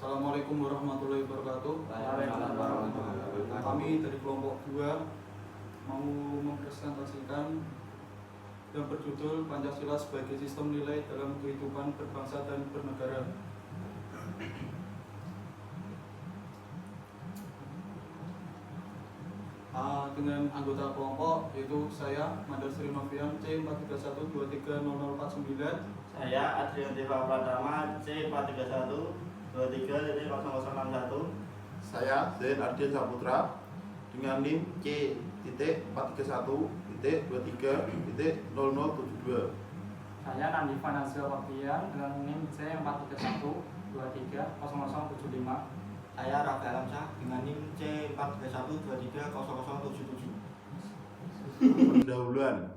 Assalamualaikum warahmatullahi wabarakatuh. Kami dari kelompok 2 mau mempresentasikan yang berjudul Pancasila sebagai sistem nilai dalam kehidupan berbangsa dan bernegara. Dengan anggota kelompok yaitu saya Mandar Sri Novian C4312300049, saya Adrian Deva Pratama C431230061, saya Zain Ardian Saputra dengan NIM C.431.23.0072. Saya Nandi Fanazil Wakian dengan NIM C431230075. saya Rafael Alamsyah dengan NIM C431230077. Pendahuluan.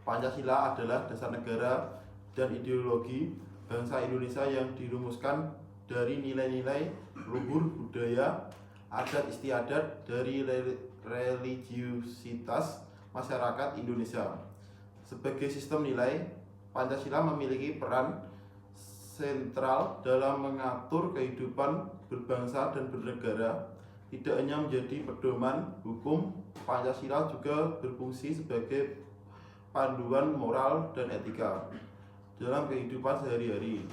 Pancasila adalah dasar negara dan ideologi bangsa Indonesia yang dirumuskan dari nilai-nilai luhur budaya, adat istiadat dari religiusitas masyarakat Indonesia. Sebagai sistem nilai, Pancasila memiliki peran sentral dalam mengatur kehidupan berbangsa dan bernegara. Tidak hanya menjadi pedoman hukum, Pancasila juga berfungsi sebagai panduan moral dan etika dalam kehidupan sehari-hari,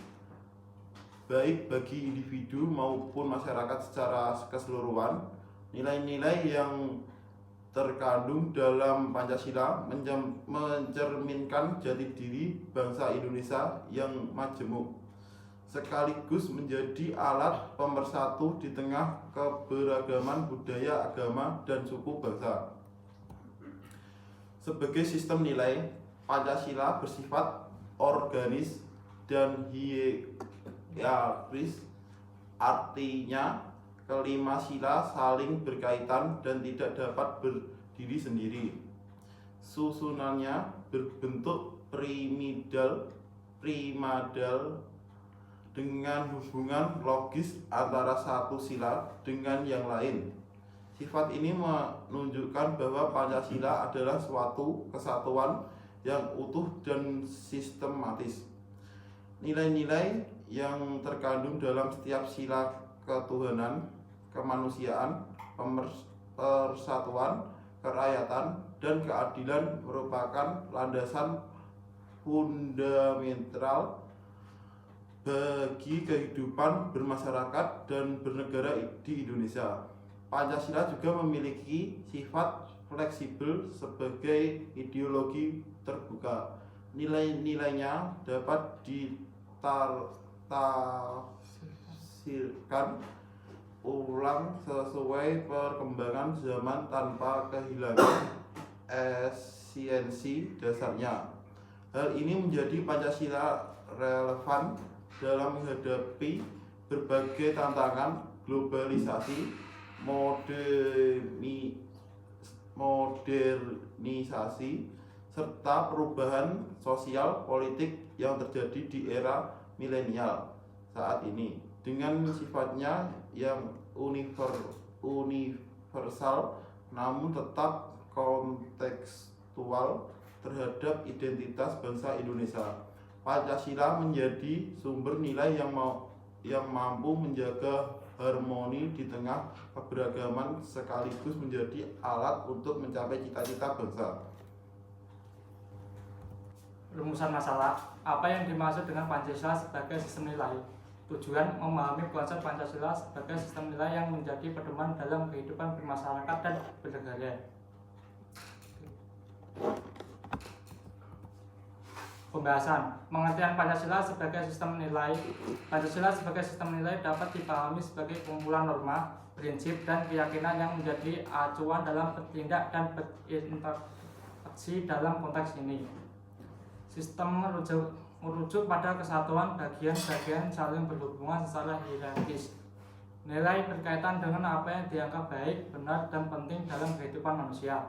baik bagi individu maupun masyarakat secara keseluruhan. Nilai-nilai yang terkandung dalam Pancasila mencerminkan jati diri bangsa Indonesia yang majemuk, sekaligus menjadi alat pemersatu di tengah keberagaman budaya, agama, dan suku bangsa. Sebagai sistem nilai, Pancasila bersifat organis dan hierarkis, artinya kelima sila saling berkaitan dan tidak dapat berdiri sendiri. Susunannya berbentuk primadal dengan hubungan logis antara satu sila dengan yang lain. Sifat ini menunjukkan bahwa Pancasila adalah suatu kesatuan yang utuh dan sistematis. Nilai-nilai yang terkandung dalam setiap sila ketuhanan, kemanusiaan, persatuan, kerakyatan, dan keadilan merupakan landasan fundamental bagi kehidupan bermasyarakat dan bernegara di Indonesia. Pancasila juga memiliki sifat fleksibel sebagai ideologi terbuka. Nilai-nilainya dapat ditafsirkan ulang sesuai perkembangan zaman tanpa kehilangan esensi dasarnya. Hal ini menjadi Pancasila relevan dalam menghadapi berbagai tantangan globalisasi, modernisasi, serta perubahan sosial politik yang terjadi di era milenial saat ini. Dengan sifatnya yang universal namun tetap kontekstual terhadap identitas bangsa Indonesia, Pancasila menjadi sumber nilai yang mampu menjaga harmoni di tengah keberagaman sekaligus menjadi alat untuk mencapai cita-cita bangsa. Rumusan masalah, apa yang dimaksud dengan Pancasila sebagai sistem nilai? Tujuan memahami konsep Pancasila sebagai sistem nilai yang menjadi pedoman dalam kehidupan bermasyarakat dan bernegara. Pembahasan pengertian Pancasila sebagai sistem nilai. Pancasila sebagai sistem nilai dapat dipahami sebagai kumpulan norma, prinsip, dan keyakinan yang menjadi acuan dalam bertindak dan berinteraksi dalam konteks ini. Sistem merujuk pada kesatuan bagian-bagian saling berhubungan secara hierarkis. Nilai berkaitan dengan apa yang dianggap baik, benar, dan penting dalam kehidupan manusia.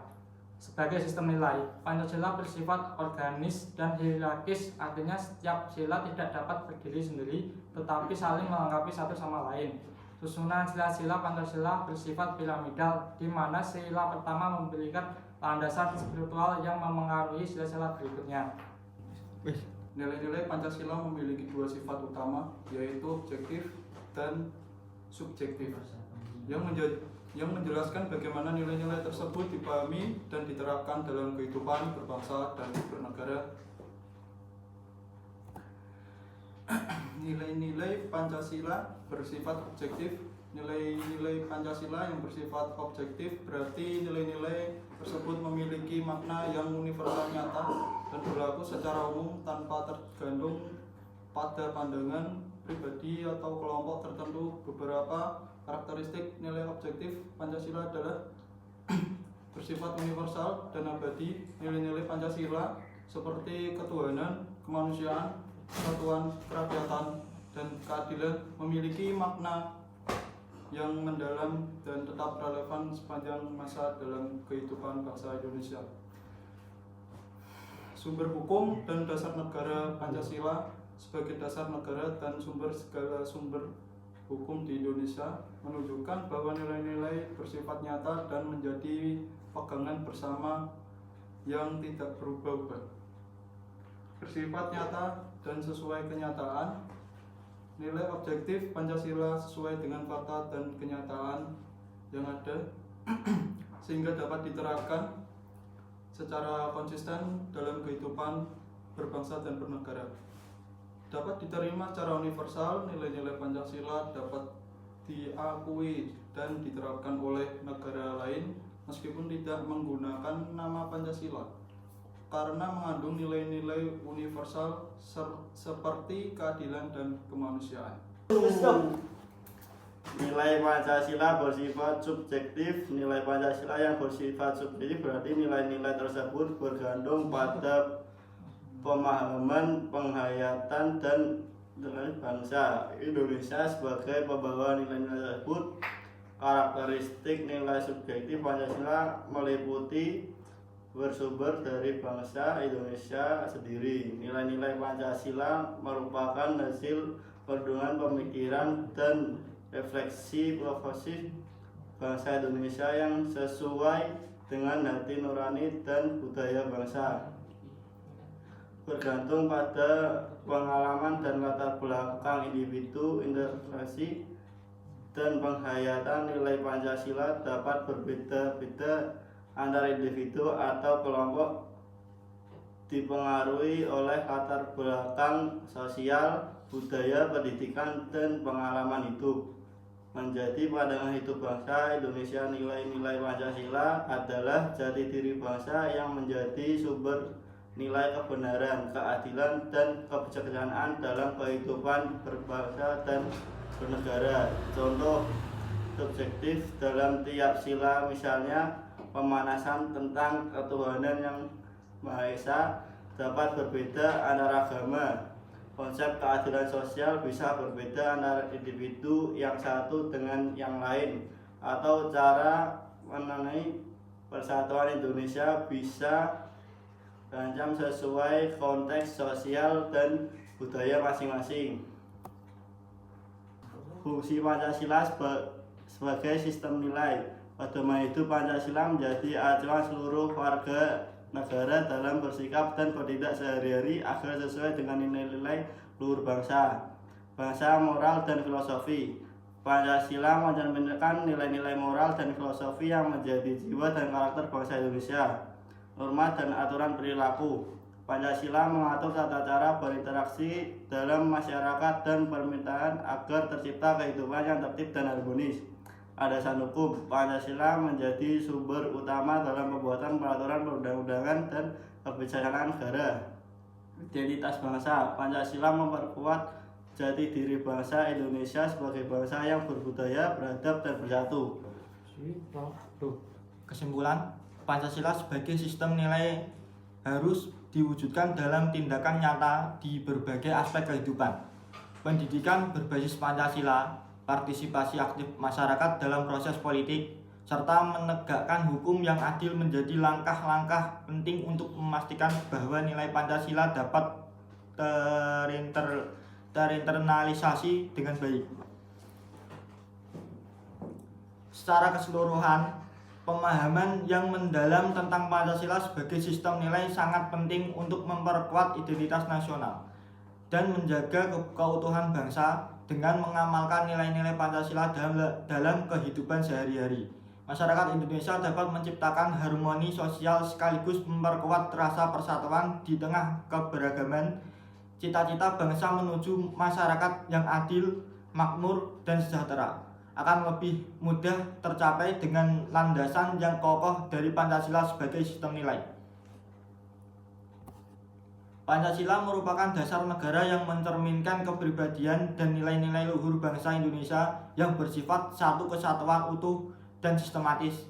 Sebagai sistem nilai, Pancasila bersifat organis dan hierarkis, artinya setiap sila tidak dapat berdiri sendiri, tetapi saling melengkapi satu sama lain. Susunan sila-sila Pancasila bersifat piramidal, di mana sila pertama memberikan landasan spiritual yang memengaruhi sila-sila berikutnya. Nilai-nilai Pancasila memiliki dua sifat utama, yaitu objektif dan subjektif yang menjelaskan bagaimana nilai-nilai tersebut dipahami dan diterapkan dalam kehidupan berbangsa dan bernegara. Nilai-nilai Pancasila bersifat objektif. Nilai-nilai Pancasila yang bersifat objektif berarti nilai-nilai tersebut memiliki makna yang universal, nyata, dan berlaku secara umum tanpa tergantung pada pandangan pribadi atau kelompok tertentu. Beberapa karakteristik nilai objektif Pancasila adalah bersifat universal dan abadi. Nilai-nilai Pancasila seperti ketuhanan, kemanusiaan, persatuan, kerakyatan, dan keadilan memiliki makna yang mendalam dan tetap relevan sepanjang masa dalam kehidupan bangsa Indonesia. Sumber hukum dan dasar negara Pancasila sebagai dasar negara dan sumber segala sumber hukum di Indonesia menunjukkan bahwa nilai-nilai bersifat nyata dan menjadi pegangan bersama yang tidak berubah-ubah. Bersifat nyata dan sesuai kenyataan. Nilai objektif Pancasila sesuai dengan fakta dan kenyataan yang ada sehingga dapat diterapkan secara konsisten dalam kehidupan berbangsa dan bernegara. Dapat diterima secara universal, nilai-nilai Pancasila dapat diakui dan diterapkan oleh negara lain meskipun tidak menggunakan nama Pancasila, karena mengandung nilai-nilai universal seperti keadilan dan kemanusiaan. Nilai Pancasila bersifat subjektif. Nilai Pancasila yang bersifat subjektif berarti nilai-nilai tersebut bergantung pada pemahaman, penghayatan, dan bangsa Indonesia sebagai pembawa nilai-nilai tersebut. Karakteristik nilai subjektif Pancasila meliputi bersumber dari bangsa Indonesia sendiri. Nilai-nilai Pancasila merupakan hasil perjuangan pemikiran dan refleksi filosofis bangsa Indonesia yang sesuai dengan hati nurani dan budaya bangsa. Bergantung pada pengalaman dan latar belakang individu, interpretasi dan penghayatan nilai Pancasila dapat berbeda-beda antara individu atau kelompok, dipengaruhi oleh latar belakang sosial, budaya, pendidikan, dan pengalaman hidup. Menjadi pandangan hidup bangsa Indonesia, nilai-nilai Pancasila adalah jati diri bangsa yang menjadi sumber nilai kebenaran, keadilan, dan kebijaksanaan dalam kehidupan berbangsa dan bernegara. Contoh subjektif dalam tiap sila misalnya pemanasan tentang ketuhanan yang Maha Esa dapat berbeda antara agama. Konsep keadilan sosial bisa berbeda antara individu yang satu dengan yang lain, atau cara mengenai persatuan Indonesia bisa terancam sesuai konteks sosial dan budaya masing-masing. Fungsi Pancasila sebagai sistem nilai. Pedoman hidup Pancasila menjadi acuan seluruh warga negara dalam bersikap dan bertindak sehari-hari agar sesuai dengan nilai-nilai luhur bangsa, moral, dan filosofi. Pancasila mencerminkan nilai-nilai moral dan filosofi yang menjadi jiwa dan karakter bangsa Indonesia. Norma dan aturan perilaku. Pancasila mengatur tata cara berinteraksi dalam masyarakat dan permintaan agar tercipta kehidupan yang tertib dan harmonis. Landasan hukum. Pancasila menjadi sumber utama dalam pembuatan peraturan perundang-undangan dan kebijakan negara. Identitas bangsa. Pancasila memperkuat jati diri bangsa Indonesia sebagai bangsa yang berbudaya, beradab, dan bersatu. Kesimpulan, Pancasila sebagai sistem nilai harus diwujudkan dalam tindakan nyata di berbagai aspek kehidupan. Pendidikan berbasis Pancasila, partisipasi aktif masyarakat dalam proses politik, serta menegakkan hukum yang adil menjadi langkah-langkah penting untuk memastikan bahwa nilai Pancasila dapat terinternalisasi dengan baik. Secara keseluruhan, pemahaman yang mendalam tentang Pancasila sebagai sistem nilai sangat penting untuk memperkuat identitas nasional dan menjaga keutuhan bangsa dengan mengamalkan nilai-nilai Pancasila dalam kehidupan sehari-hari. Masyarakat Indonesia dapat menciptakan harmoni sosial sekaligus memperkuat rasa persatuan di tengah keberagaman. Cita-cita bangsa menuju masyarakat yang adil, makmur, dan sejahtera akan lebih mudah tercapai dengan landasan yang kokoh dari Pancasila sebagai sistem nilai. Pancasila merupakan dasar negara yang mencerminkan kepribadian dan nilai-nilai luhur bangsa Indonesia yang bersifat satu kesatuan utuh dan sistematis.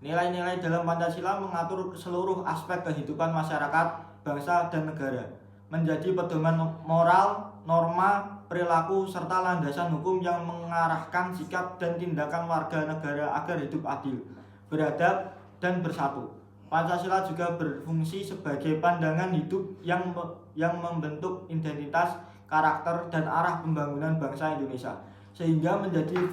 Nilai-nilai dalam Pancasila mengatur seluruh aspek kehidupan masyarakat, bangsa, dan negara, menjadi pedoman moral, norma, perilaku, serta landasan hukum yang mengarahkan sikap dan tindakan warga negara agar hidup adil, beradab, dan bersatu. Pancasila juga berfungsi sebagai pandangan hidup yang membentuk identitas, karakter, dan arah pembangunan bangsa Indonesia, sehingga menjadi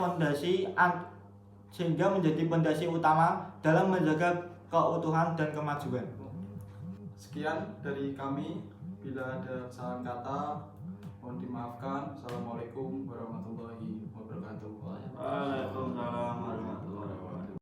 fondasi utama dalam menjaga keutuhan dan kemajuan. Sekian dari kami. Bila ada kesalahan kata, mohon dimaafkan. Assalamualaikum